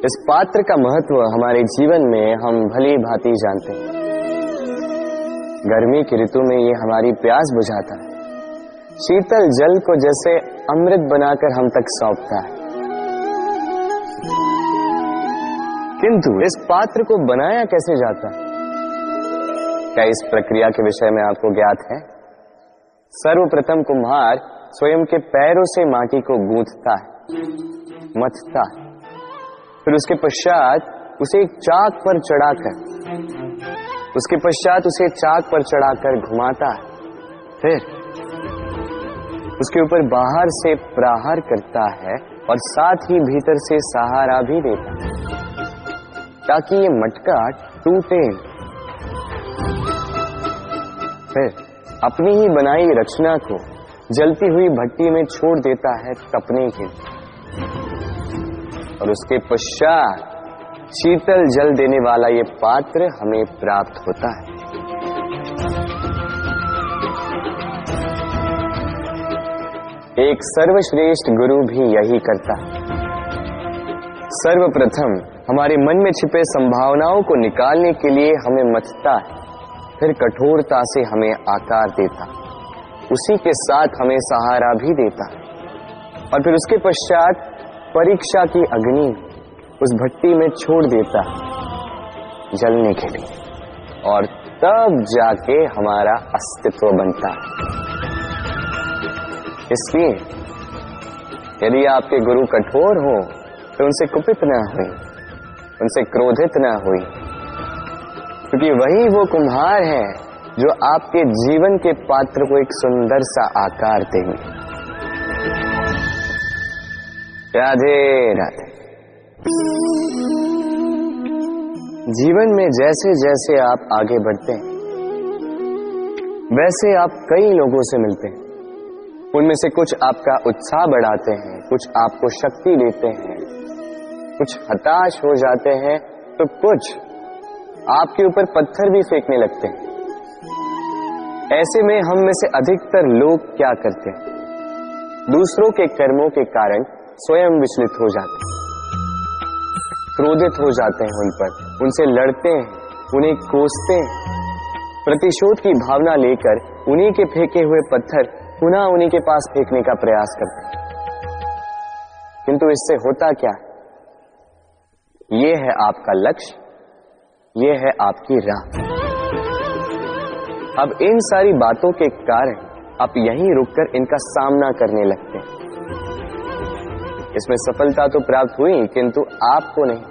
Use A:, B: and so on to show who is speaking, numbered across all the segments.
A: इस पात्र का महत्व हमारे जीवन में हम भली भांति जानते हैं। गर्मी की ऋतु में ये हमारी प्यास बुझाता है, शीतल जल को जैसे अमृत बनाकर हम तक सौंपता है। किंतु इस पात्र को बनाया कैसे जाता है? क्या इस प्रक्रिया के विषय में आपको ज्ञात है? सर्वप्रथम कुम्हार स्वयं के पैरों से माटी को गूंथता है, मथता है, फिर उसके पश्चात उसे एक चाक पर चढ़ाकर घुमाता है, फिर उसके ऊपर बाहर से प्रहार करता है और साथ ही भीतर से सहारा भी देता है ताकि ये मटका टूटे। फिर अपनी ही बनाई रचना को जलती हुई भट्टी में छोड़ देता है तपने के लिए, और उसके पश्चात शीतल जल देने वाला ये पात्र हमें प्राप्त होता है। एक सर्वश्रेष्ठ गुरु भी यही करता है। सर्वप्रथम हमारे मन में छिपे संभावनाओं को निकालने के लिए हमें मथता है, फिर कठोरता से हमें आकार देता, उसी के साथ हमें सहारा भी देता, और फिर उसके पश्चात परीक्षा की अग्नि उस भट्टी में छोड़ देता जलने के लिए, और तब जाके हमारा अस्तित्व बनता है। इसलिए यदि आपके गुरु कठोर हो तो उनसे कुपित ना हुई, उनसे क्रोधित ना हुई, क्योंकि वही वो कुम्हार है जो आपके जीवन के पात्र को एक सुंदर सा आकार देंगे। राधे राधे। जीवन में जैसे जैसे आप आगे बढ़ते हैं वैसे आप कई लोगों से मिलते हैं। उनमें से कुछ आपका उत्साह बढ़ाते हैं, कुछ आपको शक्ति देते हैं, कुछ हताश हो जाते हैं, तो कुछ आपके ऊपर पत्थर भी फेंकने लगते हैं। ऐसे में हम में से अधिकतर लोग क्या करते हैं? दूसरों के कर्मों के कारण स्वयं विचलित हो जाते हैं, क्रोधित हो जाते हैं उन पर, उनसे लड़ते हैं, उन्हें कोसते हैं, प्रतिशोध की भावना लेकर उन्हीं के फेंके हुए पत्थर पुनः उन्हीं के पास फेंकने का प्रयास करते हैं। किंतु इससे होता क्या? ये है आपका लक्ष्य, ये है आपकी राह। अब इन सारी बातों के कारण आप यहीं रुककर इनका सामना करने लगते हैं। इसमें सफलता तो प्राप्त हुई, किंतु आपको नहीं।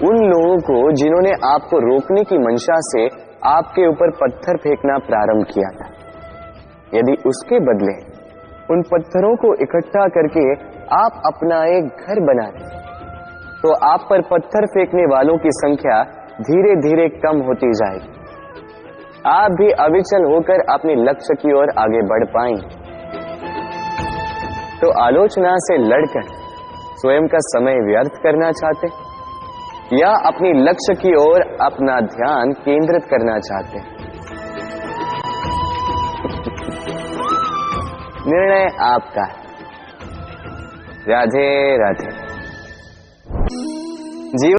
A: उन लोगों को जिन्होंने आपको रोकने की मंशा से आपके ऊपर पत्थर फेंकना प्रारंभ किया था, यदि उसके बदले उन पत्थरों को इकट्ठा करके आप अपना एक घर बना लें, तो आप पर पत्थर फेंकने वालों की संख्या धीरे धीरे कम होती जाएगी। आप भी अविचल होकर अपने लक्ष्य की ओर आगे बढ़ पाएंगे। तो आलोचना से लड़कर स्वयं का समय व्यर्थ करना चाहते, या अपनी लक्ष्य की ओर अपना ध्यान केंद्रित करना चाहते हैं? निर्णय आपका है। राधे राधे। जीवन